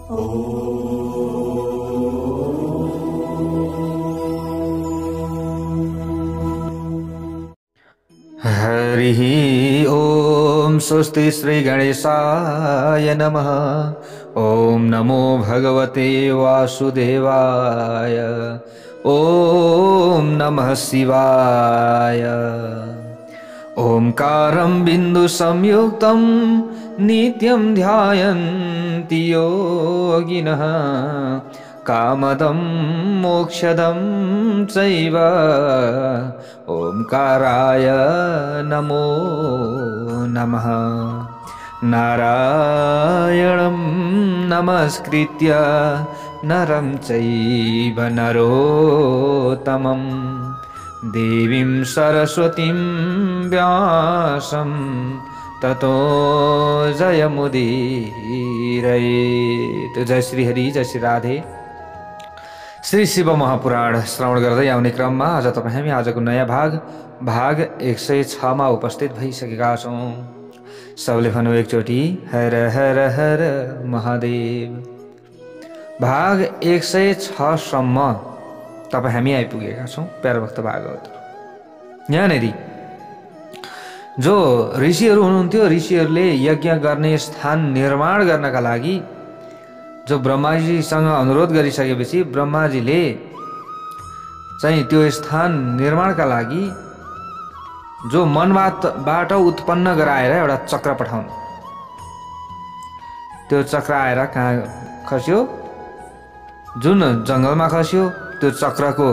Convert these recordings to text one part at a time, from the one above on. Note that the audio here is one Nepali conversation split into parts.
हरिः ओम स्वस्ति श्री गणेशाय नमः। ओम नमो भगवते वासुदेवाय। ओम नमः शिवाय। ओंकारं बिंदु संयुक्तं नित्यं ध्यायन्ति योगिनः। कामदं मोक्षदं चैव ओंकाराय नमो नमः। नारायणं नमस्कृत्य नरं चैव नरोत्तमं देवीं सरस्वतीं व्यासं ततो जयमुदीरयेत्। जय श्री हरि, जय श्री राधे। श्री शिव महापुराण श्रवण गर्दै आउने क्रममा आज तपाईँ हामी आजको नयाँ भाग 106 मा उपस्थित भइसकेका छौँ। सबले भन्नु एकचोटि हर हर हर महादेव। भाग 106 सम्म तपाईँ हामी आइपुगेका छौँ प्यारा भक्त भागवत। यहाँनेरि जो ऋषिहरू हुनुहुन्थ्यो, ऋषिहरूले यज्ञ गर्ने स्थान निर्माण गर्नका लागि जो ब्रह्माजीसँग अनुरोध गरिसकेपछि ब्रह्माजीले चाहिँ त्यो स्थान निर्माणका लागि जो मनबाट उत्पन्न गराएर एउटा चक्र पठाउनु। त्यो चक्र आएर कहाँ खस्यो? जुन जङ्गलमा खस्यो। त्यो चक्रको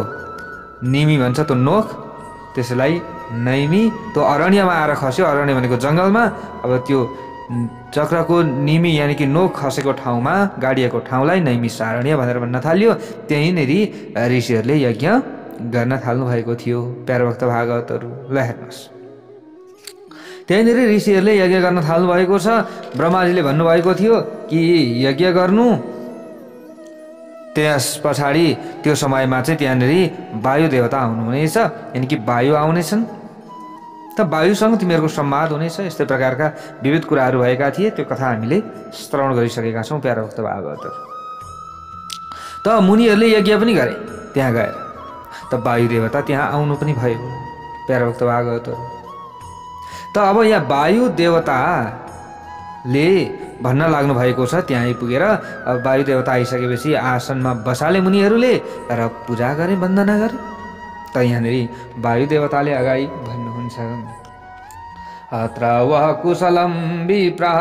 निमी भन्छ, त्यो नोक, त्यसलाई नैमी। त्यो अरण्यमा आएर खस्यो। अरण्य भनेको जङ्गलमा। अब त्यो चक्रको निमी यानी कि नोक खसेको ठाउँमा गाडिएको ठाउँलाई नैमिषारण्य भनेर भन्न थाल्यो। त्यहीँनेरि ऋषिहरूले यज्ञ गर्न थाल्नु भएको थियो। प्यारभक्त भागवतहरू ल हेर्नुहोस्, त्यहीँनेरि ऋषिहरूले यज्ञ गर्न थाल्नु भएको छ। ब्रह्माजीले भन्नुभएको थियो कि यज्ञ गर्नु। त्यस पछाडि त्यो समयमा चाहिँ त्यहाँनेरि वायु देवता आउनुहुनेछ, यानि कि वायु आउनेछन्। त वायुसँग तिमीहरूको संवाद हुनेछ। यस्तै प्रकारका विविध कुराहरू भएका थिए। त्यो कथा हामीले श्रवण गरिसकेका छौँ प्यारभक्त भागवतहरू। त मुनिहरूले यज्ञ पनि गरे त्यहाँ गएर। त वायु देवता त्यहाँ आउनु पनि भयो प्यारभक्त भागवतहरू। त अब यहाँ वायु देवताले भन्न लाग्नु भएको छ। त्यहाँ आइपुगेर अब वायु देवता आइसकेपछि आसनमा बसाले मुनिहरूले र पूजा गरे, वन्दना गरे। त यहाँनिर वायु देवताले अगाडि भन्नुहुन्छ, अत्र वः कुशलं विप्रः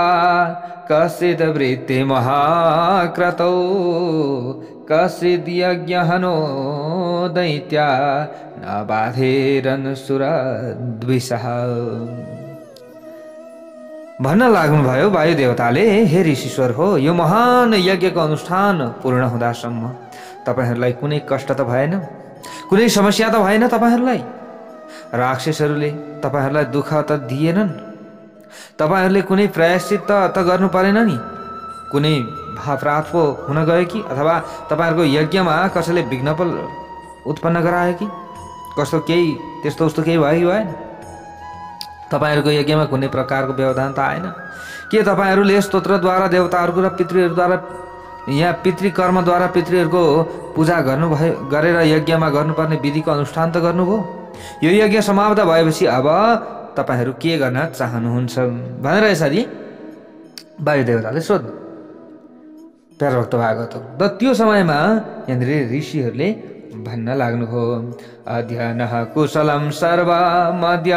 कश्चिद् वृत्ति महाक्रतौ कश्चिद् यज्ञहनो दैत्या न बाधेरनुसुरद्विषः। भन्न लाग्नुभयो वायु देवताले, हे ऋषीश्वर हो, यो महान यज्ञको अनुष्ठान पूर्ण हुँदासम्म तपाईहरूलाई कुनै कष्ट त भएन, कुनै समस्या त भएन। तपाईहरूलाई राक्षसहरूले तपाईहरूलाई दुःख त दिएनन्। तपाईहरूले कुनै प्रायश्चित त गर्नु परेन नि? कुनै अपराध पो हुन गयो कि? अथवा तपाईहरूको यज्ञमा कसैले विघ्न पो उत्पन्न गरायो कि? कस्तो केही त्यस्तो उस्तो केही भयो कि भएन? तपाईहरूको यज्ञमा कुनै प्रकारको व्यवधान त आएन? के तपाईहरूले स्तोत्रद्वारा देवताहरूको र पितृहरूद्वारा यहाँ पितृकर्मद्वारा पितृहरूको पूजा गर्नुभयो, गरेर यज्ञमा गर्नुपर्ने विधिको अनुष्ठान त गर्नुभयो? यो यज्ञ समाप्त भएपछि अब तपाईहरू के गर्न चाहनुहुन्छ भनेर यसरी वायु देवताले सोध्नु प्यारभक्त भागवत। र त्यो समयमा यहाँनिर ऋषिहरूले भन्न लाग्नुभयो, अध्ययनः कुशलं सर्वमद्य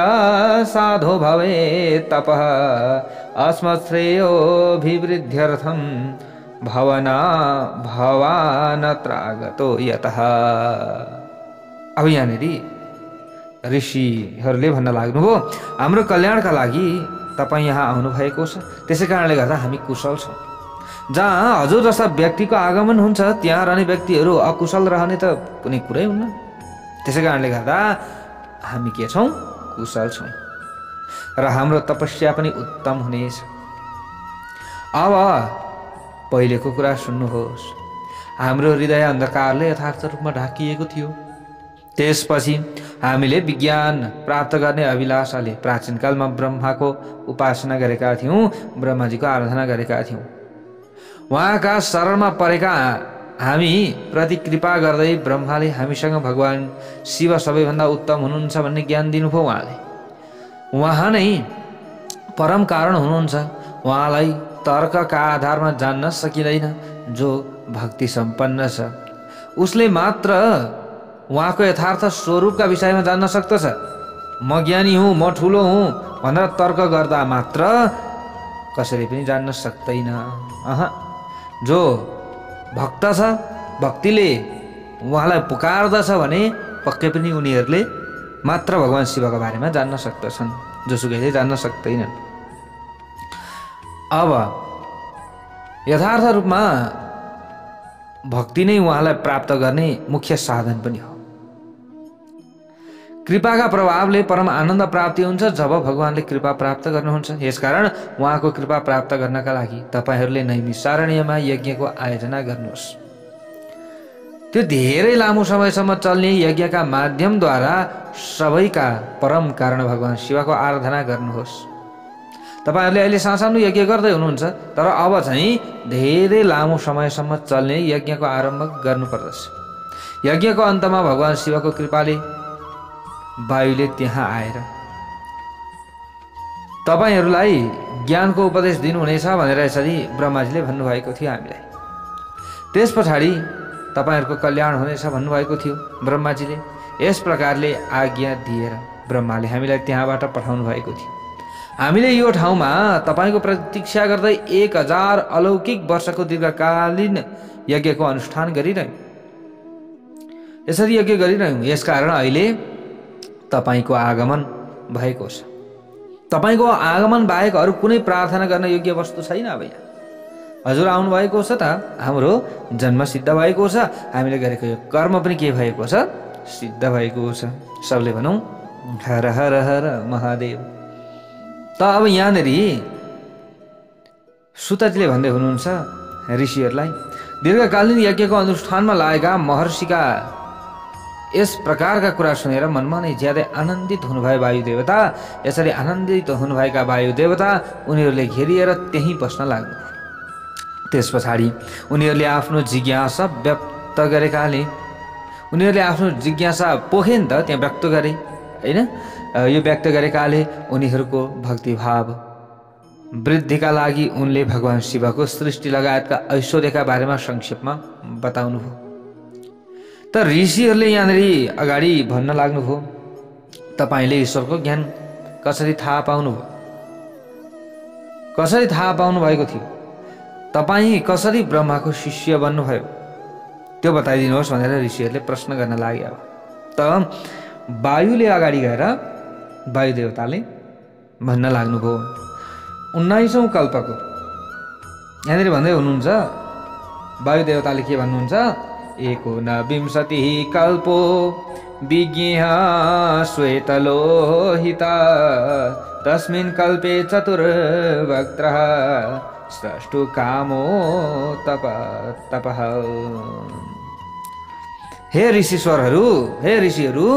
साधो भवेत् तपः अस्मत्श्रेयोभिवृद्ध्यर्थं भवानत्रागतो यतः। अब यहाँनिर ऋषिहरूले भन्न लाग्नुभयो, हाम्रो कल्याणका लागि तपाईँ यहाँ आउनुभएको छ, त्यसै कारणले गर्दा हामी कुशल छौँ। जहाँ हजुर जस्ता व्यक्तिको आगमन हुन्छ त्यहाँ रहने व्यक्तिहरू अकुशल रहने त कुनै कुरै हुन्न। त्यसै कारणले गर्दा हामी के छौँ? कुशल छौँ र हाम्रो तपस्या पनि उत्तम हुनेछ। अब पहिलेको कुरा सुन्नुहोस्। हाम्रो हृदय अन्धकारले यथार्थ रूपमा ढाकिएको थियो। त्यसपछि हामीले विज्ञान प्राप्त गर्ने अभिलाषाले प्राचीन कालमा ब्रह्माको उपासना गरेका थियौँ, ब्रह्माजीको आराधना गरेका थियौँ। उहाँका शरणमा परेका हामी प्रति कृपा गर्दै ब्रह्माले हामीसँग भगवान शिव सबैभन्दा उत्तम हुनुहुन्छ भन्ने ज्ञान दिनुभयो। उहाँ नै परम कारण हुनुहुन्छ। उहाँलाई तर्कका आधारमा जान्न सकिँदैन। जो भक्ति सम्पन्न छ उसले मात्र उहाँको यथार्थ स्वरूपका विषयमा जान्न सक्दछ। म ज्ञानी हुँ, म ठुलो हुँ भनेर तर्क गर्दा मात्र कसैले पनि जान्न सक्दैन। जो भक्त छ, भक्तिले उहाँलाई पुकार्दछ भने पक्कै पनि उनीहरूले मात्र भगवान शिवको बारेमा जान्न सक्दछन्, जोसुकैले जान्न सक्दैनन्। अब यथार्थ रूपमा भक्ति नै उहाँलाई प्राप्त गर्ने मुख्य साधन पनि हो। कृपाका प्रभावले परम आनन्द प्राप्ति हुन्छ जब भगवानले कृपा प्राप्त गर्नुहुन्छ। यसकारण उहाँको कृपा प्राप्त गर्नका लागि तपाईहरूले नैमिषारण्यमा यज्ञको आयोजना गर्नुहोस्। त्यो धेरै लामो समयसम्म चल्ने यज्ञका माध्यमद्वारा सबैका परम कारण भगवान शिवको आराधना गर्नुहोस्। तपाईहरूले अहिले सानो यज्ञ गर्दै हुनुहुन्छ, तर अब चाहिँ धेरै लामो समयसम्म चल्ने यज्ञको आरम्भ गर्नुपर्दछ। यज्ञको अन्तमा भगवान शिवको कृपाले वायुले त्यहाँ आएर तपाईहरूलाई ज्ञानको उपदेश दिनुहुनेछ भनेर यसरी ब्रह्माजीले भन्नुभएको थियो हामीलाई। त्यस पछाडि तपाईहरूको कल्याण हुनेछ भन्नुभएको थियो ब्रह्माजीले। यस प्रकारले आज्ञा दिएर ब्रह्माले हामीलाई त्यहाँबाट पठाउनु भएको थियो। हामीले यो ठाउँमा तपाईको प्रतीक्षा गर्दै 1000 अलौकिक वर्षको दीर्घकालीन यज्ञको अनुष्ठान गरिरह्यौँ। यसरी यज्ञ गरिरह्यौँ। यसकारण अहिले तपाईको आगमन भएको छ। तपाईको आगमन बाहेक अरू कुनै प्रार्थना गर्न योग्य वस्तु छैन। अब यहाँ हजुर आउनु भएको छ त हाम्रो जन्म सिद्ध भएको छ। हामीले गरेको यो कर्म पनि के भएको छ? सिद्ध भएको छ। सबले भनौँ हर हर हर महादेव। त अब यहाँनिर सुतजीले भन्दै हुनुहुन्छ ऋषिहरूलाई, दीर्घकालीन यज्ञको अनुष्ठानमा लागेका महर्षिका यस प्रकारका कुरा सुनेर मनमा नै ज्यादै आनन्दित हुनुभयो वायु देवता। यसरी आनन्दित हुनुभएका वायु देवता उनीहरूले घेरिएर त्यहीँ बस्न लाग्नु। त्यस पछाडि उनीहरूले आफ्नो जिज्ञासा व्यक्त गरेकाले उनीहरूले आफ्नो जिज्ञासा पोखे नि त त्यहाँ व्यक्त गरे हैन। यो व्यक्त गरेकाले उनीहरूको भक्तिभाव वृद्धिका लागि उनले भगवान शिवको सृष्टि लगायतका ऐश्वर्यका बारेमा संक्षेपमा बताउनुभयो। त ऋषिहरूले यहाँनिर अगाडि भन्न लाग्नुभयो, तपाईँले ईश्वरको ज्ञान कसरी थाहा पाउनुभयो? कसरी थाहा पाउनु भएको थियो? तपाईँ कसरी ब्रह्माको शिष्य बन्नुभयो? त्यो बताइदिनुहोस् भनेर ऋषिहरूले प्रश्न गर्न लागे। अब त वायुले अगाडि गएर वायु देवताले भन्न लाग्नुभयो 19औं कल्पको। यहाँनिर भन्दै हुनुहुन्छ वायु देवताले के भन्नुहुन्छ? 19विंशतिः कल्पो विज्ञेय श्वेतलोहिता तस्मिन् कल्पे चतुर्वक्त्रः स्रष्टु कामो तपः। हे ऋषिश्वरहरू, हे ऋषिहरू,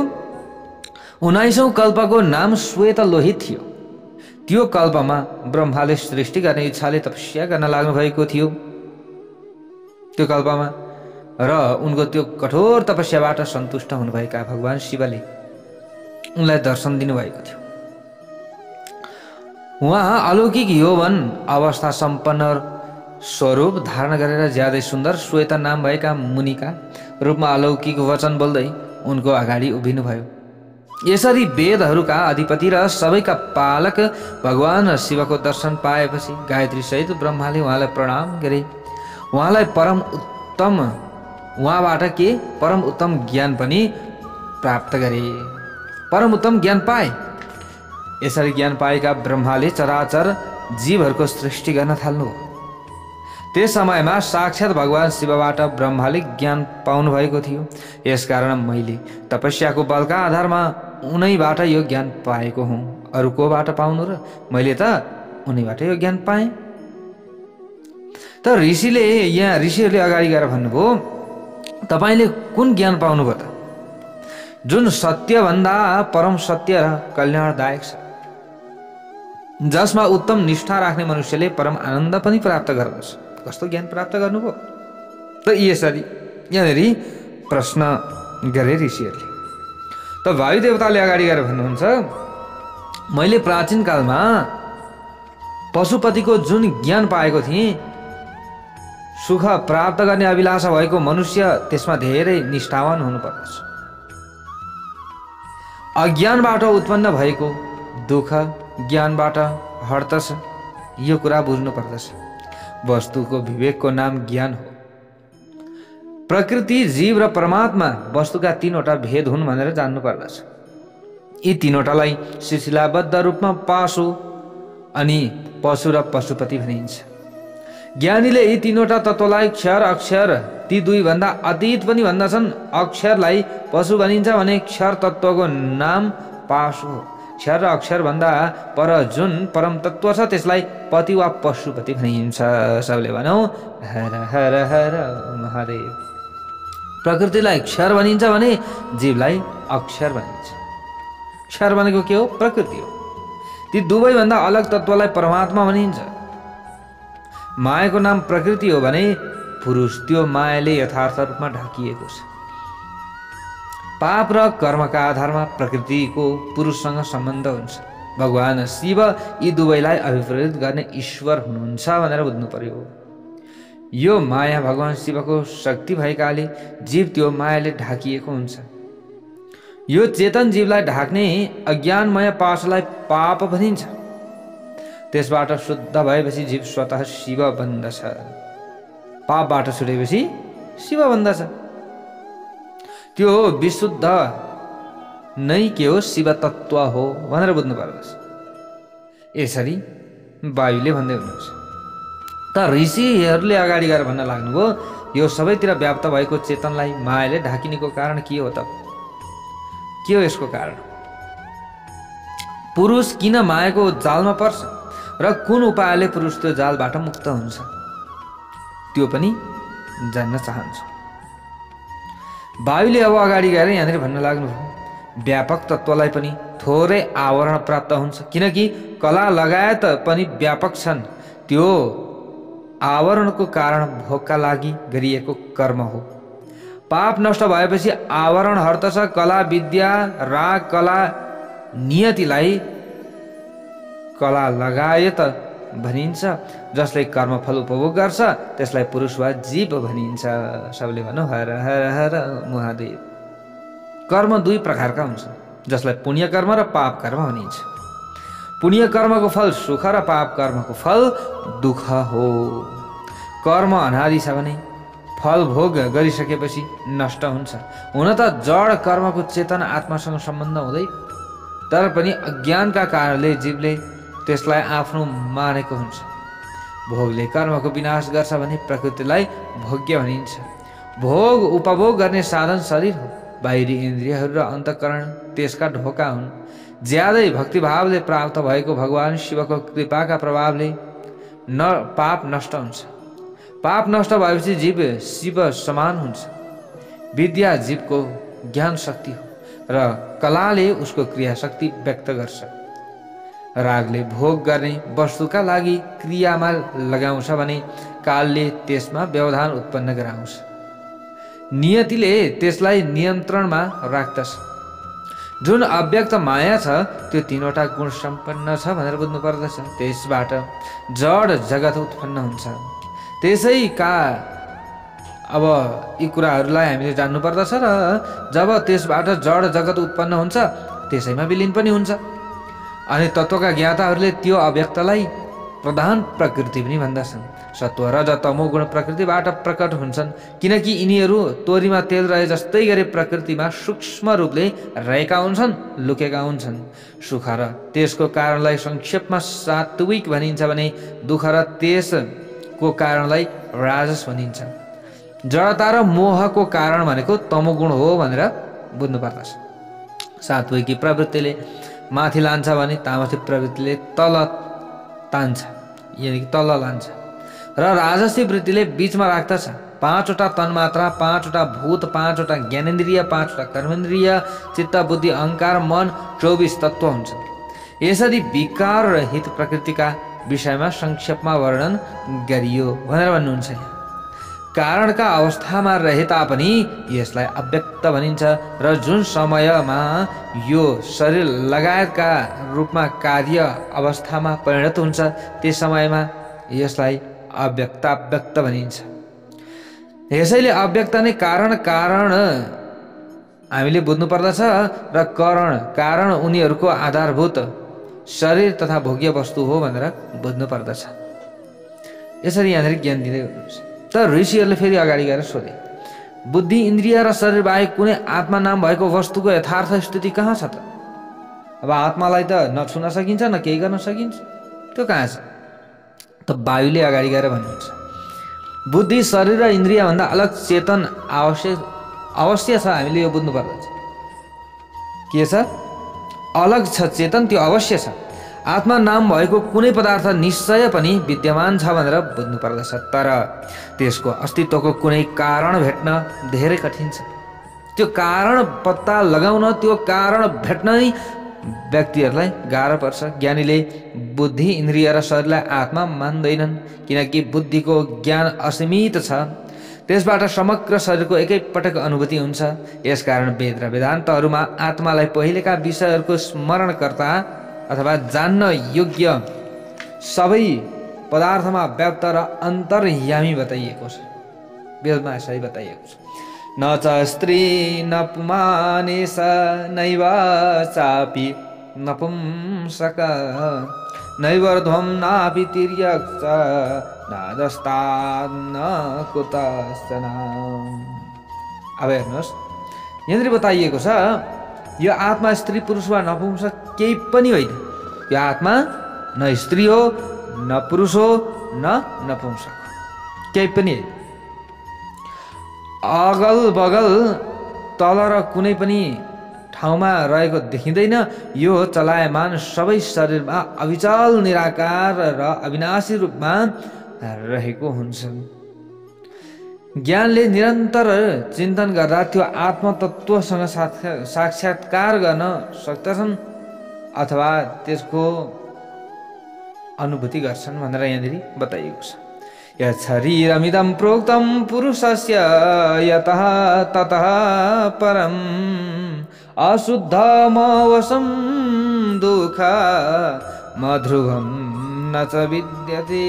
19औं कल्पको नाम श्वेत लोहित थियो। त्यो कल्पमा ब्रह्माले सृष्टि गर्ने इच्छाले तपस्या गर्न लाग्नु भएको थियो त्यो कल्पमा। र उनको त्यो कठोर तपस्याबाट सन्तुष्ट हुनुभएका भगवान शिवले उनलाई दर्शन दिनुभएको थियो। उहाँ अलौकिक यौवन अवस्था सम्पन्न स्वरूप धारण गरेर ज्यादै सुन्दर श्वेत नाम भएका मुनिका रूपमा अलौकिक वचन बोल्दै उनको अगाडि उभिनुभयो। यसरी वेदहरूका अधिपति र सबैका पालक भगवान शिवको दर्शन पाएपछि गायत्री सहित ब्रह्माले उहाँलाई प्रणाम गरे। उहाँलाई उहाँबाट के परम उत्तम ज्ञान पनि प्राप्त गरे। परम उत्तम ज्ञान पाए। यसरी ज्ञान पाएका ब्रह्माले चराचर जीवहरूको सृष्टि गर्न थाल्नु। त्यस समयमा साक्षात् भगवान शिवबाट ब्रह्माले ज्ञान पाउनु भएको थियो। यसकारण मैले तपस्याको बलका आधारमा उनैबाट यो ज्ञान पाएको हुँ। अरू कोबाट पाउनु र? मैले त उनैबाट यो ज्ञान पाएँ। त ऋषिहरूले अगाडि गएर भन्नुभयो, तपाईले कुन ज्ञान पाउनुभयो त? जुन सत्यभन्दा परम सत्य र कल्याणदायक छ, जसमा उत्तम निष्ठा राख्ने मनुष्यले परम आनन्द पनि प्राप्त गर्दछ। कस्तो ज्ञान प्राप्त गर्नुभयो? त यसरी यहाँनिर प्रश्न गरे ऋषिहरूले। त वायु देवताले अगाडि गएर भन्नुहुन्छ, मैले प्राचीन कालमा पशुपतिको जुन ज्ञान पाएको थिएँ, सुख प्राप्त गर्ने अभिलाषा भएको मनुष्य त्यसमा धेरै निष्ठावान हुनुपर्दछ। अज्ञानबाट उत्पन्न भएको दुःख ज्ञानबाट हट्दछ, यो कुरा बुझ्नु पर्दछ। वस्तुको विवेकको नाम ज्ञान हो। प्रकृति, जीव र परमात्मा वस्तुका तीनवटा भेद हुन् भनेर जान्नु पर्दछ। यी तीनवटालाई सिलसिलाबद्ध रूपमा पाशु अनि पशु र पशुपति भनिन्छ। ज्ञानीले यी तीनवटा तत्त्वलाई क्षर अक्षर ती दुईभन्दा अतीत पनि भन्दछन्। अक्षरलाई पशु भनिन्छ भने क्षर तत्त्वको नाम पाशु हो। क्षर र अक्षर भन्दा पर जुन परम तत्त्व छ त्यसलाई पति वा पशुपति भनिन्छ। सबले भनौँ हर हर हर महादेव। प्रकृतिलाई क्षर भनिन्छ भने जीवलाई अक्षर भनिन्छ। क्षर भनेको के हो? प्रकृति हो। ती दुवैभन्दा अलग तत्त्वलाई परमात्मा भनिन्छ। मायाको नाम प्रकृति हो भने पुरुष त्यो मायाले यथार्थ रूपमा ढाकिएको छ। पाप र कर्मका आधारमा प्रकृतिको पुरुषसँग सम्बन्ध हुन्छ। भगवान शिव यी दुवैलाई अभिप्रेरित गर्ने ईश्वर हुनुहुन्छ भनेर बुझ्नु पर्यो। यो माया भगवान शिवको शक्ति भएकाले जीव त्यो मायाले ढाकिएको हुन्छ। यो चेतन जीवलाई ढाक्ने अज्ञानमय पाशलाई पाप भनिन्छ। त्यसबाट शुद्ध भएपछि जीव स्वतः शिव बन्दछ। पापबाट छुटेपछि शिव बन्दछ। त्यो विशुद्ध नै के हो? शिव तत्त्व हो भनेर बुझ्नु पर्दछ। यसरी वायुले भन्दै हुनुहुन्छ। त ऋषिहरूले अगाडि गएर भन्न लाग्नुभयो, यो सबैतिर व्याप्त भएको चेतनलाई मायाले ढाकिनेको कारण के हो त? के हो यसको कारण? पुरुष किन मायाको जालमा पर्छ र कुन उपायले पुरुष त्यो जालबाट मुक्त हुन्छ, त्यो पनि जान्न चाहन्छु। वायुले अब अगाडि गएर यहाँनिर भन्न लाग्नुभयो, व्यापक तत्त्वलाई पनि थोरै आवरण प्राप्त हुन्छ, किनकि कला लगायत पनि व्यापक छन्। त्यो आवरणको कारण भोगका लागि गरिएको कर्म हो। पाप नष्ट भएपछि आवरण हट्दछ। कला विद्या राग कला नियतिलाई कला लगायत भनिन्छ। जसले कर्मफल उपभोग गर्छ त्यसलाई पुरुष वा जीव भनिन्छ। सबले भनौँ हर हर हर महादेव। कर्म दुई प्रकारका हुन्छन्, जसलाई पुण्य कर्म र पाप कर्म भनिन्छ। पुण्य कर्मको फल सुख र पाप कर्मको फल दुःख हो। कर्म अनादि छ भने फल भोग गरिसकेपछि नष्ट हुन्छ। हुन त जड कर्मको चेतना आत्मासँग सम्बन्ध हुँदै, तर पनि अज्ञानका कारणले जीवले त्यसलाई आफ्नो मानेको हुन्छ। भोगले कर्मको विनाश गर्छ भने प्रकृतिलाई भोग्य भनिन्छ। भोग उपभोग गर्ने साधन शरीर हो। बाहिरी इन्द्रियहरू र अन्तःकरण त्यसका ढोका हुन्। ज्यादै भक्तिभावले प्राप्त भएको भगवान शिवको कृपाका प्रभावले पाप नष्ट हुन्छ। पाप नष्ट भएपछि जीव शिव समान हुन्छ। विद्या जीवको ज्ञान शक्ति हो र कलाले उसको क्रिया शक्ति व्यक्त गर्छ। रागले भोग गर्ने वस्तुका लागि क्रियामा लगाउँछ भने कालले त्यसमा व्यवधान उत्पन्न गराउँछ। नियतिले त्यसलाई नियन्त्रणमा राख्दछ। जुन अव्यक्त माया छ त्यो तीनवटा गुण सम्पन्न छ भनेर बुझ्नु पर्दछ। त्यसबाट जड जगत उत्पन्न हुन्छ। त्यसैका अब यी कुराहरूलाई हामीले जान्नु पर्दछ र जब त्यसबाट जड जगत उत्पन्न हुन्छ त्यसैमा विलीन पनि हुन्छ। अनि तत्त्वका ज्ञाताहरूले त्यो अव्यक्तलाई प्रधान प्रकृति पनि भन्दछन्। सत्व रज तमो गुण प्रकृतिबाट प्रकट हुन्छन्, किनकि यिनीहरू तोरीमा तेल रहे जस्तै गरी प्रकृतिमा सूक्ष्म रूपले रहेका हुन्छन्, लुकेका हुन्छन्। सुख र त्यसको कारणलाई संक्षेपमा सात्विक भनिन्छ भने दुःख र त्यसको कारणलाई राजस भनिन्छ। जडता र मोहको कारण भनेको तमोगुण हो भनेर बुझ्नु पर्दछ। सात्विकी प्रवृत्तिले माथि लान्छ भने तामसी प्रवृत्तिले तल तान्छ, यानि तल लान्छ, र राजसी वृत्तिले बीचमा राख्दछ। 5वटा तन्मात्रा, 5वटा भूत, 5वटा ज्ञानेन्द्रिय, 5वटा कर्मेन्द्रिय, चित्त बुद्धि अहङ्कार मन 24 तत्त्व हुन्छन्। यसरी विकार रहित प्रकृतिका विषयमा संक्षेपमा वर्णन गरियो भनेर भन्नुहुन्छ। कारणका अवस्थामा रहे तापनि यसलाई अव्यक्त भनिन्छ र जुन समयमा यो शरीर लगायतका रूपमा कार्य अवस्थामा परिणत हुन्छ त्यस समयमा यसलाई अव्यक्त भनिन्छ। यसैले अव्यक्त नै कारण हामीले बुझ्नु पर्दछ र कारण उनीहरूको आधारभूत शरीर तथा भोग्य वस्तु हो भनेर बुझ्नु पर्दछ। यसरी यहाँनिर ज्ञान दिँदै हुनुहुन्छ। तर ऋषिहरूले फेरि अगाडि गएर सोधे, बुद्धि इन्द्रिय र शरीर बाहेक कुनै आत्मा नाम भएको वस्तुको यथार्थ स्थिति कहाँ छ त? अब आत्मालाई त नछुन सकिन्छ न केही गर्न सकिन्छ, त्यो कहाँ छ त? वायुले अगाडि गएर भन्नुहुन्छ, बुद्धि शरीर र इन्द्रिय भन्दा अलग चेतन अवश्य छ। हामीले यो बुझ्नु पर्दछ। के छ? अलग छ चेतन, त्यो अवश्य छ। आत्मा नाम भएको कुनै पदार्थ निश्चय पनि विद्यमान छ भनेर बुझ्नु पर्दछ। तर त्यसको अस्तित्वको कुनै कारण भेट्न धेरै कठिन छ। त्यो कारण पत्ता लगाउन, त्यो कारण भेट्न नै व्यक्तिहरूलाई गाह्रो पर्छ। ज्ञानीले बुद्धि इन्द्रिय र शरीरलाई आत्मा मान्दैनन्, किनकि बुद्धिको ज्ञान असीमित छ। त्यसबाट समग्र शरीरको एकैपटक अनुभूति हुन्छ। यसकारण वेद र वेदान्तहरूमा आत्मालाई पहिलेका विषयहरूको स्मरणकर्ता अथवा जान्न योग्य सबै पदार्थमा व्याप्त र अन्तर्यामी बताइएको छ। वेदमा यसरी बताइएको छ, न च स्त्री न पुमानेश नैव चापि नपुंसक नैवर्ध्वं नापि तिर्यक् च नादस्तान्न कुतश्चन। अब हेर्नुहोस्, यहाँनिर बताइएको छ यो आत्मा स्त्री पुरुष वा नपुंसक केही पनि होइन। यो आत्मा न स्त्री हो, न पुरुष हो, न नपुंसक, केही पनि होइन। अगल बगल तल र कुनै पनि ठाउँमा रहेको देखिँदैन। यो चलायमान सबै शरीरमा अविचल निराकार र अविनाशी रूपमा रहेको हुन्छ। ज्ञानले निरन्तर चिन्तन गर्दा त्यो आत्मतत्त्वसँग साक्षात्कार गर्न सक्दछन् अथवा त्यसको अनुभूति गर्छन् भनेर यहाँनिर बताइएको छ। यत् शरीरमिदं प्रोक्तं पुरुषस्य यतः ततः परम् अशुद्धमवशं दुःख मध्रुवं न च विद्यते।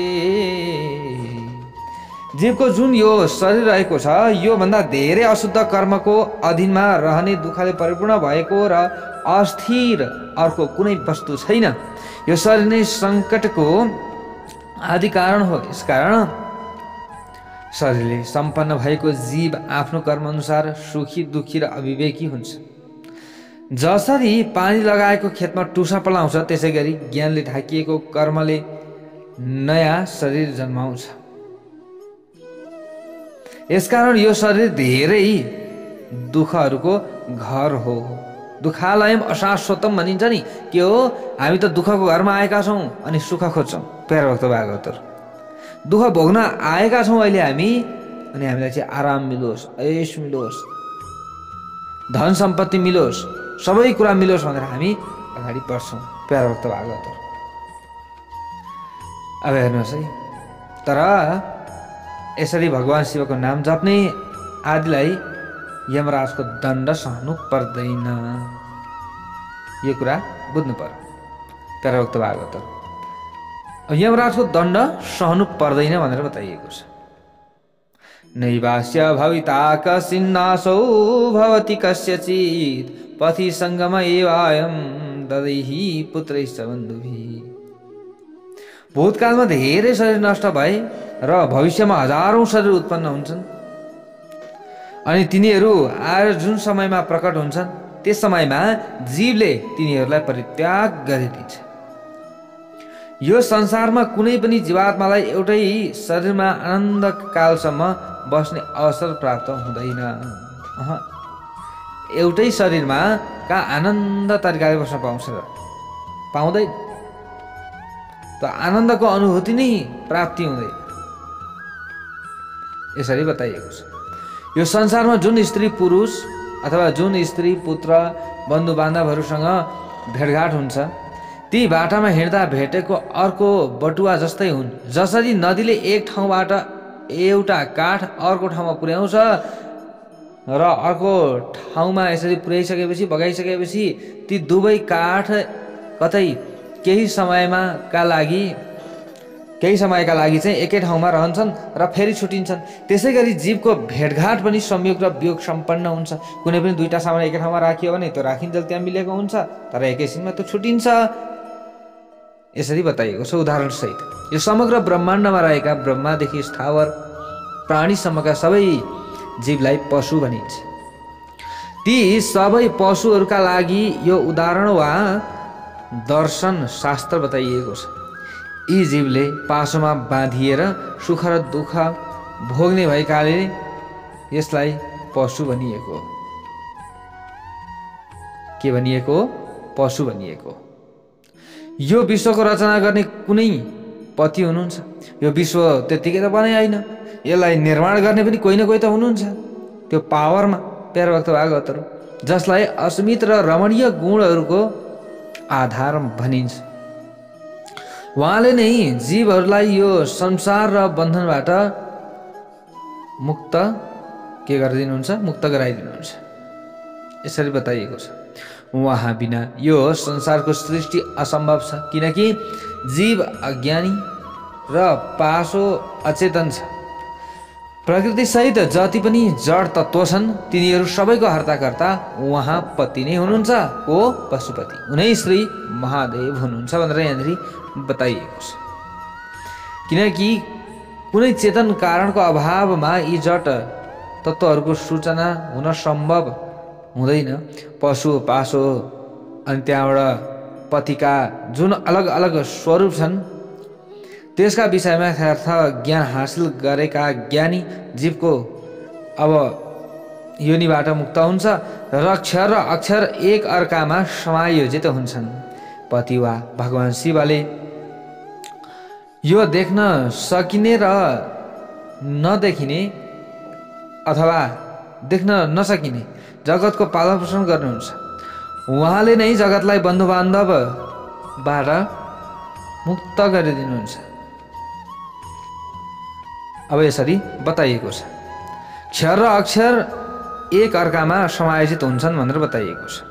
जीवको जुन यो शरीर रहेको छ, यो भन्दा धेरै अशुद्ध कर्मको अधीनमा रहने दुःखले परिपूर्ण भएको र अस्थिर अर्को कुनै वस्तु छैन। यो शरीर नै सङ्कटको आदि कारण हो। यसकारण शरीरले सम्पन्न भएको जीव आफ्नो कर्मअनुसार सुखी दुखी र अविवेकी हुन्छ। जसरी पानी लगाएको खेतमा टुसा पलाउँछ, त्यसै गरी ज्ञानले ढाकिएको कर्मले नयाँ शरीर जन्माउँछ। यसकारण यो शरीर धेरै दुःखहरूको घर हो। दुःखालयम अशाश्वतम भनिन्छ नि, के हो? हामी त दुःखको घरमा आएका छौँ अनि सुख खोज्छौँ। प्यारभक्त भागवतहरू, दुःख भोग्न आएका छौँ अहिले हामी, अनि हामीलाई चाहिँ आराम मिलोस्, ऐश मिलोस्, धन सम्पत्ति मिलोस्, सबै कुरा मिलोस् भनेर हामी अगाडि बढ्छौँ। प्यारभक्त भागवतहरू। अब हेर्नुहोस् है, तर यसरी भगवान शिवको नाम जप्ने आदिलाई यमराजको दण्ड सहनु पर्दैन। यो कुरा बुझ्नु पर्यो। प्यारभक्त भागवतहरू, यमराजको दण्ड सहनु पर्दैन भनेर बताइएको छ। नैवास्य भविता कसिन्नासौ भवति कस्यचित् पथि सङ्गम एवायं ददैहि पुत्रैश्च बन्धुभिः। भूतकालमा धेरै शरीर नष्ट भए र भविष्यमा हजारौं शरीर उत्पन्न हुन्छन्, अनि तिनीहरू आएर जुन समयमा प्रकट हुन्छन् त्यस समयमा जीवले तिनीहरूलाई परित्याग गरिदिन्छ। यो संसारमा कुनै पनि जीवात्मालाई एउटै शरीरमा आनन्द कालसम्म बस्ने अवसर प्राप्त हुँदैन। एउटै शरीरमा कहाँ आनन्द तरिकाले बस्न पाउँछ र? पाउँदैन। त आनन्दको अनुभूति नै प्राप्ति हुँदैन। यसरी बताइएको छ। यो संसारमा जुन स्त्री पुरुष अथवा जुन स्त्री पुत्र बन्धु बान्धवहरूसँग भेटघाट हुन्छ, ती बाटामा हिँड्दा भेटेको अर्को बटुवा जस्तै हुन्। जसरी नदीले एक ठाउँबाट एउटा काठ अर्को ठाउँमा पुर्याउँछ र अर्को ठाउँमा यसरी पुर्याइसकेपछि बगाइसकेपछि ती दुवै काठ कतै केही समयका लागि चाहिँ एकै ठाउँमा रहन्छन् र फेरि छुटिन्छन्। त्यसै गरी जीवको भेटघाट पनि संयोग र वियोग सम्पन्न हुन्छ। कुनै पनि दुईटा सामान एकै ठाउँमा राखियो भने त्यो राखिन्जेल त्यहाँ मिलेको हुन्छ, तर एकैछिनमा त्यो छुटिन्छ। यसरी बताइएको छ उदाहरणसहित। यो समग्र ब्रह्माण्डमा रहेका ब्रह्मादेखि स्थावर प्राणीसम्मका सबै जीवलाई पशु भनिन्छ। ती सबै पशुहरूका लागि यो उदाहरण वा दर्शन शास्त्र बताइएको छ। यी जीवले पासोमा बाँधिएर सुख र दुःख भोग्ने भएकाले यसलाई पशु भनिएको। के भनिएको? पशु भनिएको। यो विश्वको रचना गर्ने कुनै पति हुनुहुन्छ? यो विश्व त्यतिकै त बने होइन, यसलाई निर्माण गर्ने पनि कोही न कोही त हुनुहुन्छ। त्यो पावरमा प्यारा भक्त भागवतहरू जसलाई असीमित र रमणीय गुणहरूको आधार भनिन्छ, उहाँले नै जीवहरूलाई यो संसार र बन्धनबाट मुक्त के गरिदिनुहुन्छ? मुक्त गराइदिनुहुन्छ। यसरी बताइएको छ। उहाँ बिना यो संसारको सृष्टि असम्भव छ, किनकि जीव अज्ञानी र पासो अचेतन छ। प्रकृति सहित जति पनि जड तत्त्व छन् तिनीहरू सबैको हर्ताकर्ता उहाँ पति नै हुनुहुन्छ। को? पशुपति। उनै श्री महादेव हुनुहुन्छ भनेर यहाँनिर बताइएको छ। किनकि कुनै चेतन कारणको अभावमा यी जड तत्त्वहरूको सूचना हुन सम्भव हुँदैन। पशु पासो अनि त्यहाँबाट पतिका जुन अलग अलग स्वरूप छन् त्यसका विषयमा यथार्थ ज्ञान हासिल गरेका ज्ञानी जीवको अब योनिबाट मुक्त हुन्छ र क्षर र अक्षर एक अर्कामा समायोजित हुन्छन्। पति वा भगवान शिवले यो देख्न सकिने र नदेखिने अथवा देख्न नसकिने जगतको पालन पोषण गर्नुहुन्छ। उहाँले नै जगतलाई बन्धुबान्धवबाट मुक्त गरिदिनुहुन्छ। अब यसरी बताइएको छ। क्षर र अक्षर एक अर्कामा समायोजित हुन्छन् भनेर बताइएको छ।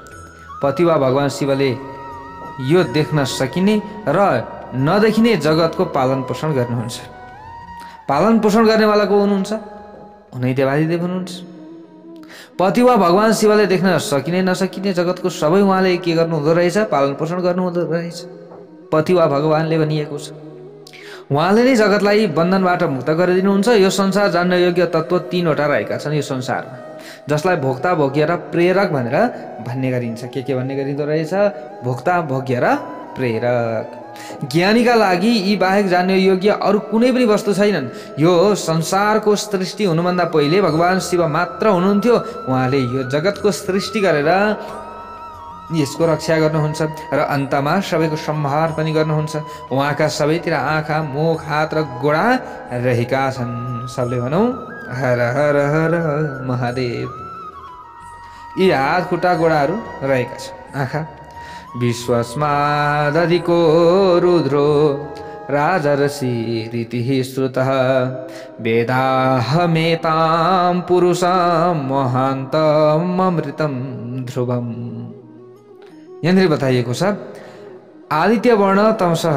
पति वा भगवान शिवले यो देख्न सकिने र नदेखिने जगतको पालन पोषण गर्नुहुन्छ। पालन पोषण गर्नेवाला को हुनुहुन्छ? उनै देवादिदेव हुनुहुन्छ। पति वा भगवान शिवले देख्न सकिने नसकिने जगतको सबै उहाँले के गर्नुहुँदो रहेछ? पालन पोषण गर्नुहुँदो रहेछ। पति वा भगवानले भनिएको छ। उहाँले नै जगतलाई बन्धनबाट मुक्त गरिदिनुहुन्छ। यो संसार जान्न योग्य तत्त्व तीनवटा रहेका छन् यो संसारमा, जसलाई भोक्ता, भोग्य र प्रेरक भनेर भन्ने गरिन्छ। के भन्ने गरिँदो रहेछ? भोक्ता, भोग्य र प्रेरक। ज्ञानीका लागि यी बाहेक जान्ने योग्य अरू कुनै पनि वस्तु छैनन्। यो संसारको सृष्टि हुनुभन्दा पहिले भगवान शिव मात्र हुनुहुन्थ्यो। उहाँले यो जगतको सृष्टि गरेर यसको रक्षा गर्नुहुन्छ र अन्तमा सबैको संहार पनि गर्नुहुन्छ। उहाँका सबैतिर आँखा, मुख, हात र गोडा रहेका छन्। सबले भनौँ हर हर हर महादेव। यी हात, खुट्टा, गोडाहरू रहेका छन्। आँखा विश्वस्मादधिको रुद्रो राजर्षि रीतिः श्रुतः वेदाहमेतां पुरुषं महान्तम् अमृतं ध्रुवम्। यहाँनिर बताइएको छ आदित्य वर्ण तमसः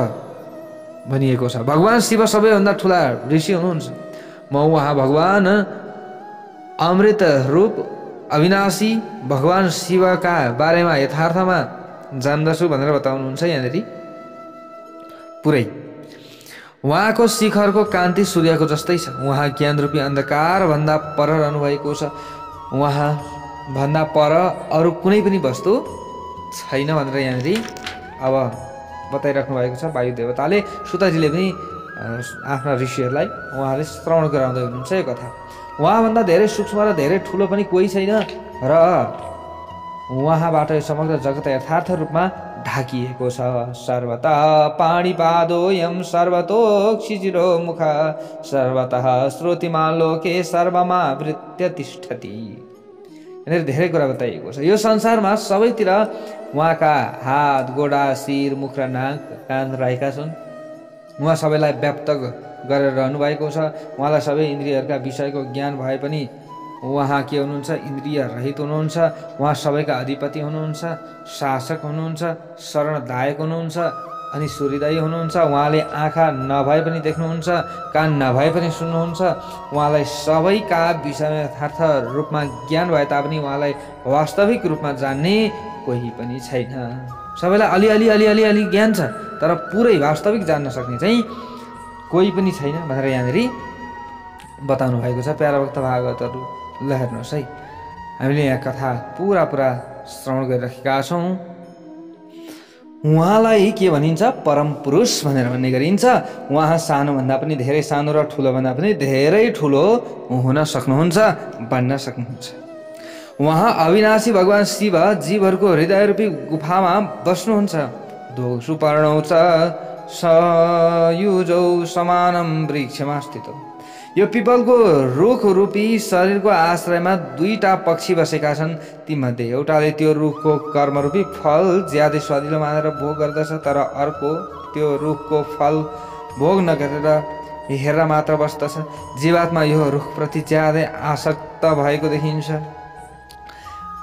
भनिएको छ। भगवान शिव सबैभन्दा ठुला ऋषि हुनुहुन्छ। म उहाँ भगवान अमृत रूप अविनाशी भगवान शिवका बारेमा यथार्थमा जान्दछु भनेर बताउनुहुन्छ यहाँनिर पुरै। उहाँको शिखरको कान्ति सूर्यको जस्तै छ। उहाँ ज्ञान रूपी अन्धकार भन्दा पर रहनुभएको छ। उहाँ भन्दा पर अरू कुनै पनि वस्तु छैन भनेर यहाँनिर अब बताइराख्नु भएको छ। वायु देवताले सुताजीले पनि आफ्ना ऋषिहरूलाई उहाँले श्रवण गराउँदै हुनुहुन्छ यो कथा। उहाँभन्दा धेरै सूक्ष्म र धेरै ठुलो पनि कोही छैन र उहाँबाट यो समग्र जगत यथार्थ रूपमा ढाकिएको छ। सर्वतः पाणिपादोऽयं सर्वतोक्षिजिरो मुख सर्वतः श्रुतिमान् लोके सर्वमावृत्य तिष्ठति। यहाँनिर धेरै कुरा बताइएको छ। यो संसारमा सबैतिर उहाँका हात गोडा शिर मुख र नाक कान रहेका छन्। उहाँ सबैलाई व्याप्त गरेर रहनुभएको छ। उहाँलाई सबै इन्द्रियहरूका विषयको ज्ञान भए पनि उहाँ के हुनुहुन्छ? इन्द्रिय रहित हुनुहुन्छ। उहाँ सबैका अधिपति हुनुहुन्छ, शासक हुनुहुन्छ, शरणदायक हुनुहुन्छ अनि सूर्यदायी हुनुहुन्छ। उहाँले आँखा नभए पनि देख्नुहुन्छ, कान नभए पनि सुन्नुहुन्छ। उहाँलाई सबैका विषयमा यथार्थ रूपमा ज्ञान भए तापनि उहाँलाई वास्तविक रूपमा जान्ने कोही पनि छैन। सबैलाई अलिअलि अलिअलि अलि ज्ञान छ, तर पुरै वास्तविक जान्न सक्ने चाहिँ कोही पनि छैन भनेर यहाँनिर बताउनु भएको छ। प्यारा भक्त भागवतहरू ल हेर्नुहोस् है, हामीले यहाँ कथा पुरा श्रवण गरिराखेका छौँ। उहाँलाई के भनिन्छ? परम पुरुष भनेर भन्ने गरिन्छ। उहाँ सानोभन्दा पनि धेरै सानो र ठुलोभन्दा पनि धेरै ठुलो हुन सक्नुहुन्छ, बन्न सक्नुहुन्छ। उहाँ अविनाशी भगवान शिव जीवहरूको हृदयरूपी गुफामा बस्नुहुन्छ। दोषु पर्णौ च सयुजौ समानम वृक्षमा स्थित। यो पिपलको रुख रूपी शरीरको आश्रयमा दुईटा पक्षी बसेका छन्। तीमध्ये एउटाले त्यो रुखको कर्मरूपी फल ज्यादै स्वादिलो मानेर भोग गर्दछ, तर अर्को त्यो रुखको फल भोग नगरेर हेरेर मात्र बस्दछ। जीवात्मा यो रुखप्रति ज्यादै आसक्त भएको देखिन्छ।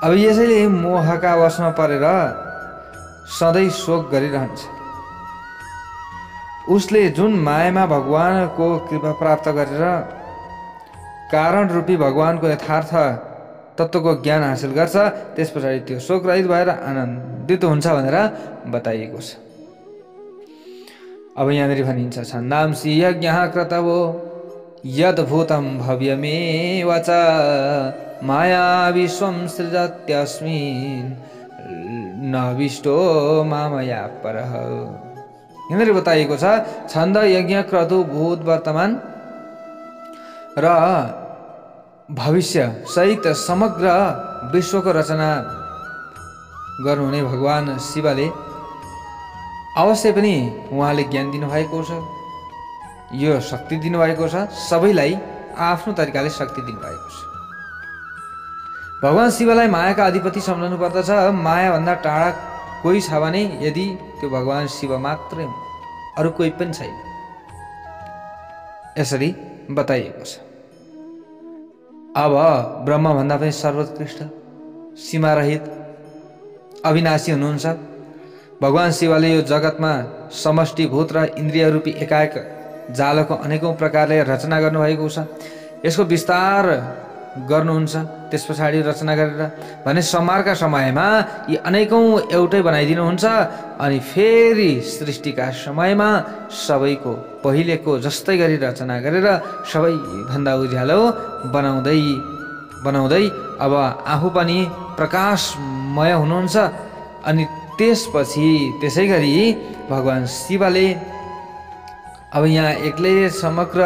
अब यसैले मोहका वशमा परेर सधैँ शोक गरिरहन्छ। उसले जुन मायामा भगवानको कृपा प्राप्त गरेर कारण रूपी भगवानको यथार्थ तत्त्वको ज्ञान हासिल गर्छ, त्यस पछाडि त्यो शोक रहित भएर आनन्दित हुन्छ भनेर बताइएको छ। अब यहाँनिर भनिन्छ छन्दांसि यज्ञः क्रतवो यद्भूतं भव्यमेव च माया विश्वं सृजत्यस्मिन् न विष्टो मामया परः। यहाँनिर बताइएको छ छन्द यज्ञ क्रतु भूत वर्तमान र भविष्य सहित समग्र विश्वको रचना गर्नुहुने भगवान शिवले अवश्य पनि उहाँले ज्ञान दिनुभएको छ, यो शक्ति दिनुभएको छ, सबैलाई आफ्नो तरिकाले शक्ति दिनुभएको छ। भगवान शिवलाई मायाका अधिपति सम्झनु पर्दछ। मायाभन्दा टाढा कोही छ भने यदि त्यो भगवान शिव मात्रै, अरू कोही पनि छैन, यसरी बताइएको छ। अब ब्रह्मभन्दा पनि सर्वोत्कृष्ट सीमारहित अविनाशी हुनुहुन्छ भगवान शिवले। यो जगतमा समष्टिभूत र इन्द्रियरूपी एकाएक जालको अनेकौं प्रकारले रचना गर्नुभएको छ। यसको विस्तार गर्नुहुन्छ, त्यस पछाडि रचना गरेर भने संहारका समयमा यी अनेकौं एउटै बनाइदिनुहुन्छ अनि फेरि सृष्टिका समयमा सबैको पहिलेको जस्तै गरी रचना गरेर सबैभन्दा उज्यालो बनाउँदै अब आफू पनि प्रकाशमय हुनुहुन्छ। अनि त्यसपछि त्यसै गरी भगवान शिवले अब यहाँ एक्लै समग्र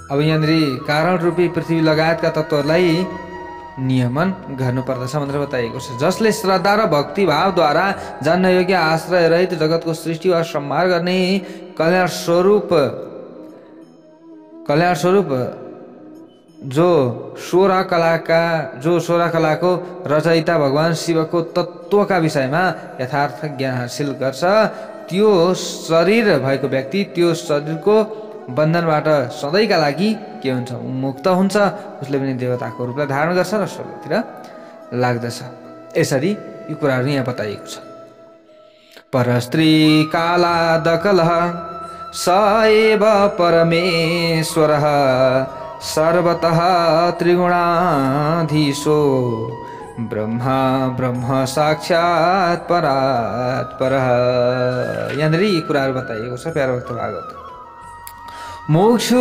अब यहाँनिर कारण रूपी पृथ्वी लगायतका तत्त्वहरूलाई नियमन गर्नुपर्दछ भनेर बताइएको छ। जसले श्रद्धा र भक्तिभावद्वारा जान्न योग्य आश्रय रहित जगतको सृष्टि वा संहार गर्ने कल्याण स्वरूप जो सोह्र कलाको रचयिता भगवान शिवको तत्त्वका विषयमा यथार्थ ज्ञान हासिल गर्छ, त्यो शरीर भएको व्यक्ति त्यो शरीरको बन्धनबाट सधैँका लागि के हुन्छ? मुक्त हुन्छ। उसले पनि देवताको रूपलाई धारण गर्छ र स्वर्गतिर लाग्दछ। यसरी यो कुराहरू यहाँ बताइएको छ। परस्त्री कालादकलः स एव परमेश्वरः सर्वतः त्रिगुणाधीशो ब्रह्म साक्षात् परात् परः। यहाँनिर यी कुराहरू बताइएको छ प्यारो भक्त भागवत। मोक्षु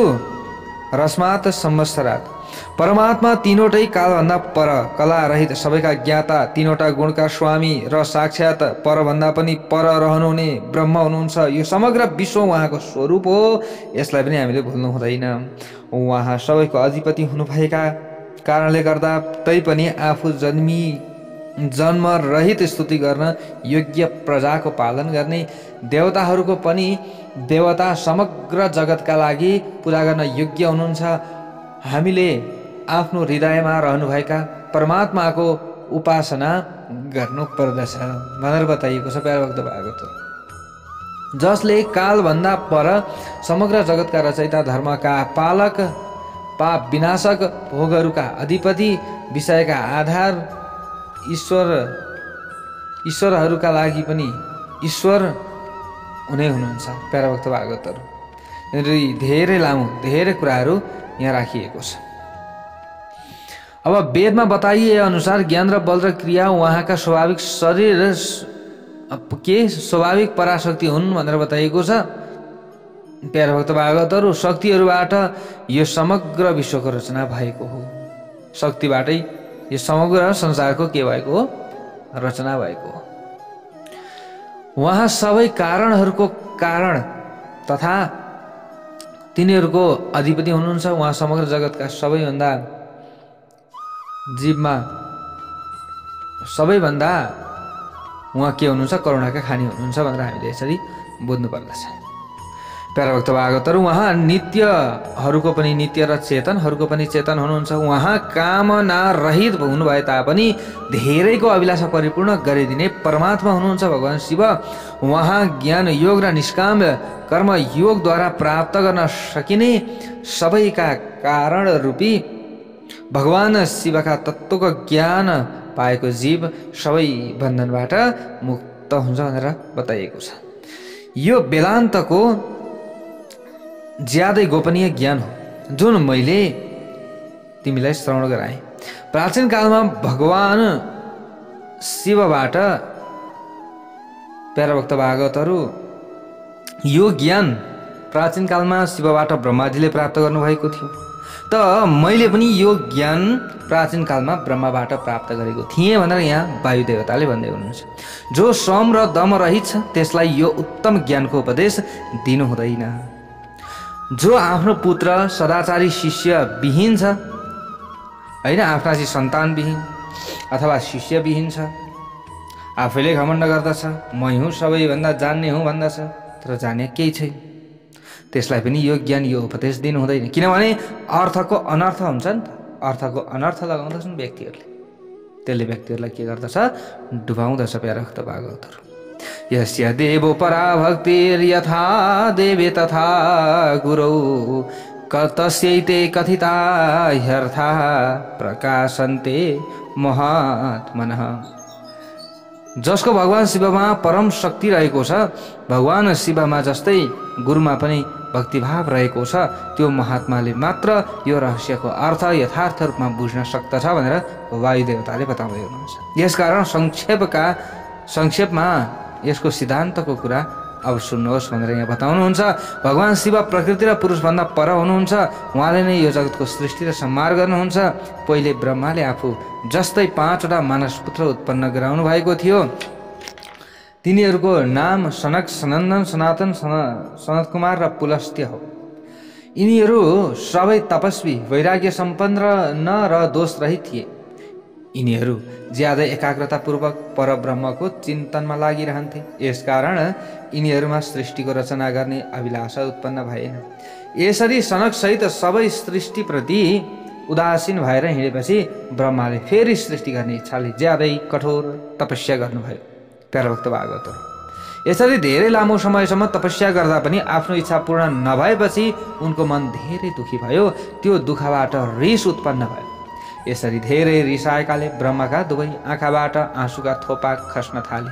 रस्मात् संवत्सरात् परमात्मा तीनवटै कालभन्दा पर कला रहित सबैका ज्ञाता तीनवटा गुणका स्वामी र साक्षात परभन्दा पनि पर रहनुहुने ब्रह्म हुनुहुन्छ। यो समग्र विश्व उहाँको स्वरूप हो, यसलाई पनि हामीले भुल्नु हुँदैन। उहाँ सबैको अधिपति हुनुभएका कारणले गर्दा तैपनि आफू जन्म रहित स्तुति गर्न योग्य प्रजाको पालन गर्ने देवताहरूको पनि देवता समग्र जगतका लागि पूजा गर्न योग्य हुनुहुन्छ। हामीले आफ्नो हृदयमा रहनुभएका परमात्माको उपासना गर्नुपर्दछ भनेर बताइएको छ प्यारा भक्त भागवत। जसले कालभन्दा पर समग्र जगतका रचयिता, धर्मका पालक, पाप विनाशक, भोगहरूका अधिपति, विषयका आधार, ईश्वरहरूका लागि पनि ईश्वर हुने हुनुहुन्छ प्यारा भक्त भागवतहरू। धेरै लामो धेरै कुराहरू यहाँ राखिएको छ। अब वेदमा बताइए अनुसार ज्ञान र बल र क्रिया उहाँका स्वाभाविक शरीर स्वाभाविक पराशक्ति हुन् भनेर बताइएको छ प्यारा भक्त भागवतहरू। शक्तिहरूबाट यो समग्र विश्वको रचना भएको हो। शक्तिबाटै यो समग्र संसारको के भएको हो? रचना भएको हो। उहाँ सबै कारणहरूको कारण तथा तिनीहरूको अधिपति हुनुहुन्छ। उहाँ समग्र जगतका सबैभन्दा जीवमा सबैभन्दा उहाँ के हुनुहुन्छ? करुणाका खानी हुनुहुन्छ भनेर हामीले यसरी बुझ्नु पर्दछ प्यारा भक्त भागवतहरू। उहाँ नित्यहरूको पनि नित्य र चेतनहरूको पनि चेतन हुनुहुन्छ। उहाँ कामना रहित हुनुभए तापनि धेरैको अभिलाषा परिपूर्ण गरिदिने परमात्मा हुनुहुन्छ भगवान शिव। उहाँ ज्ञान योग र निष्काम कर्म योगद्वारा प्राप्त गर्न सकिने सबैका कारण रूपी भगवान शिवका तत्त्वको ज्ञान पाएको जीव सबै बन्धनबाट मुक्त हुन्छ भनेर बताइएको छ। यो वेदान्तको ज्यादै गोपनीय ज्ञान हो जुन मैले तिमीलाई श्रवण गराएँ। प्राचीन कालमा भगवान शिवबाट प्यारा भक्त भागवतहरू यो ज्ञान प्राचीन कालमा शिवबाट ब्रह्माजीले प्राप्त गर्नुभएको थियो। त मैले पनि यो ज्ञान प्राचीन कालमा ब्रह्माबाट प्राप्त गरेको थिएँ भनेर यहाँ वायु देवताले भन्दै हुनुहुन्छ। जो श्रम र दम रहित छ त्यसलाई यो उत्तम ज्ञानको उपदेश दिनु हुँदैन। जो आफ्नो पुत्र सदाचारी शिष्य विहीन छ होइन, आफ्ना चाहिँ सन्तान विहीन अथवा शिष्य विहीन छ, आफैले घमण्ड गर्दछ, म हुँ सबैभन्दा जान्ने हुँ भन्दछ, तर जाने केही छैन, त्यसलाई पनि यो ज्ञान यो उपदेश दिनु हुँदैन। किनभने अर्थको अनर्थ हुन्छ नि त, अर्थको अनर्थ लगाउँदछन् व्यक्तिहरूले, त्यसले व्यक्तिहरूलाई के गर्दछ? डुबाउँदछ प्यारा भक्त भागवतहरू। यस्य देवो पराभक्तिर्यथा देवे तथा गुरौ तस्यैते कथिता ह्यर्था प्रकाशन्ते महात्मनः। जसको भगवान शिवमा परम शक्ति रहेको छ, भगवान शिवमा जस्तै गुरुमा पनि भक्तिभाव रहेको छ, त्यो महात्माले मात्र यो रहस्यको अर्थ यथार्थ रूपमा बुझ्न सक्दछ भनेर वायु देवताले बताउँदै हुनुहुन्छ। यसकारण संक्षेपमा यसको सिद्धान्तको कुरा अब सुन्नुहोस् भनेर यहाँ बताउनुहुन्छ। भगवान शिव प्रकृति र पुरुषभन्दा पर हुनुहुन्छ। उहाँले नै यो जगतको सृष्टि र संहार गर्नुहुन्छ। पहिले ब्रह्माले आफू जस्तै 5वटा मानस पुत्र उत्पन्न गराउनु भएको थियो। तिनीहरूको नाम सनक, सनन्दन, सनातन, सनत कुमार र पुलस्त्य हो। यिनीहरू सबै तपस्वी, वैराग्य सम्पन्न र दोष रहित थिए। यिनीहरू ज्यादै एकाग्रतापूर्वक परब्रह्मको चिन्तनमा लागिरहन्थे। यसकारण यिनीहरूमा सृष्टिको रचना गर्ने अभिलाषा उत्पन्न भएन। यसरी सनकसहित सबै सृष्टिप्रति उदासीन भएर हिँडेपछि ब्रह्माले फेरि सृष्टि गर्ने इच्छाले ज्यादै कठोर तपस्या गर्नुभयो प्यारा भक्त भागवतहरू। यसरी धेरै लामो समयसम्म तपस्या गर्दा पनि आफ्नो इच्छा पूर्ण नभएपछि उनको मन धेरै दुखी भयो। त्यो दुःखबाट रिस उत्पन्न भयो। यसरी धेरै रिसाएकाले ब्रह्माका दुवै आँखाबाट आँसुका थोपा खस्न थाले।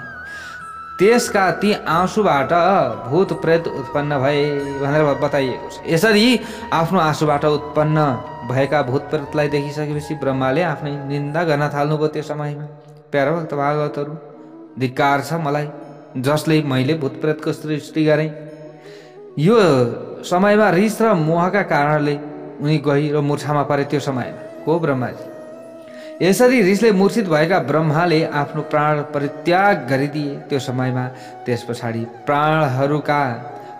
त्यसका ती आँसुबाट भूत प्रेत उत्पन्न भए भनेर बताइएको छ। यसरी आफ्नो आँसुबाट उत्पन्न भएका भूत प्रेतलाई देखिसकेपछि ब्रह्माले आफ्नै निन्दा गर्न थाल्नुभयो। त्यो समयमा प्यारा भक्त भागवतहरू, धिक्कार छ मलाई जसले मैले भूत प्रेतको सृष्टि गरेँ। यो समयमा रिस र मोहका कारणले उनी गहिरो मूर्छामा परे। त्यो समयमा को? ब्रह्माजी। यसरी रिसले मूर्छित भएका ब्रह्माले आफ्नो प्राण परित्याग गरिदिए। त्यो समयमा त्यस पछाडि प्राणहरूका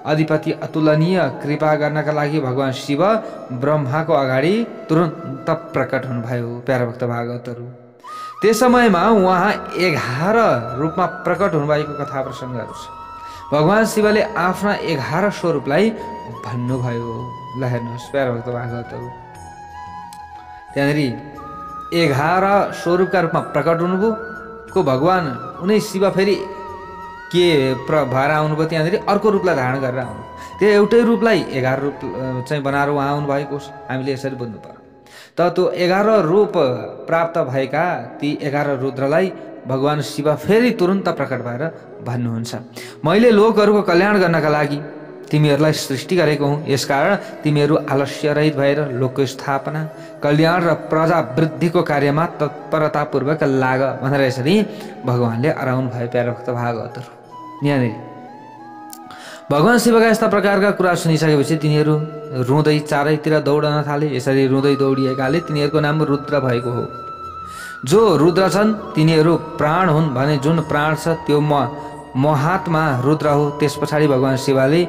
अधिपति अतुलनीय कृपा गर्नका लागि भगवान शिव ब्रह्माको अगाडि तुरन्त प्रकट हुनुभयो प्यारा भक्त भागवतहरू। त्यस समयमा उहाँ 11 रूपमा प्रकट हुनुभएको कथा प्रसङ्गहरू छ। भगवान शिवले आफ्ना 11 स्वरूपलाई भन्नुभयो। ल हेर्नुहोस् प्यारा भक्त भागवतहरू, त्यहाँनिर 11 स्वरूपका रूपमा प्रकट हुनुभयो को भगवान उनी शिव फेरि के भएर आउनुभयो त्यहाँनिर अर्को रूपलाई धारण गरेर आउनु त्यो एउटै रूपलाई 11 रूप चाहिँ बनाएर उहाँ आउनुभएको हामीले यसरी बुझ्नु पर्यो त त्यो 11 रूप प्राप्त भएका ती 11 रुद्रलाई भगवान शिव फेरि तुरुन्त प्रकट भएर भन्नुहुन्छ मैले लोकहरूको कल्याण गर्नका लागि तिमीहरूलाई सृष्टि गरेको हुँ यसकारण तिमीहरू आलस्य रहित भएर लोकको स्थापना कल्याण र प्रजा वृद्धिको कार्यमा तत्परतापूर्वक लाग भनेर यसरी भगवानले अराउनु भयो प्यारा भक्त भागवतहरू यहाँनिर भगवान शिवका यस्ता प्रकारका कुरा सुनिसकेपछि तिनीहरू रुँदै चारैतिर दौडन थाले यसरी रुँदै दौडिएकाले तिनीहरूको नाम रुद्र भएको हो जो रुद्र छन् तिनीहरू प्राण हुन् भने जुन प्राण छ त्यो महात्मा रुद्र हो त्यस पछाडि भगवान शिवले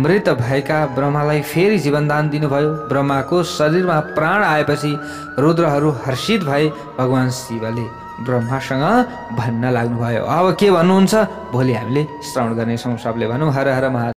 मृत भएका ब्रह्मालाई फेरि जीवनदान दिनुभयो ब्रह्माको शरीरमा प्राण आएपछि रुद्रहरू हर्षित भए भगवान शिवले ब्रह्मासँग भन्न लाग्नुभयो अब के भन्नुहुन्छ भोलि हामीले श्रवण गर्नेछौँ सबले भनौँ हर हर महादेव।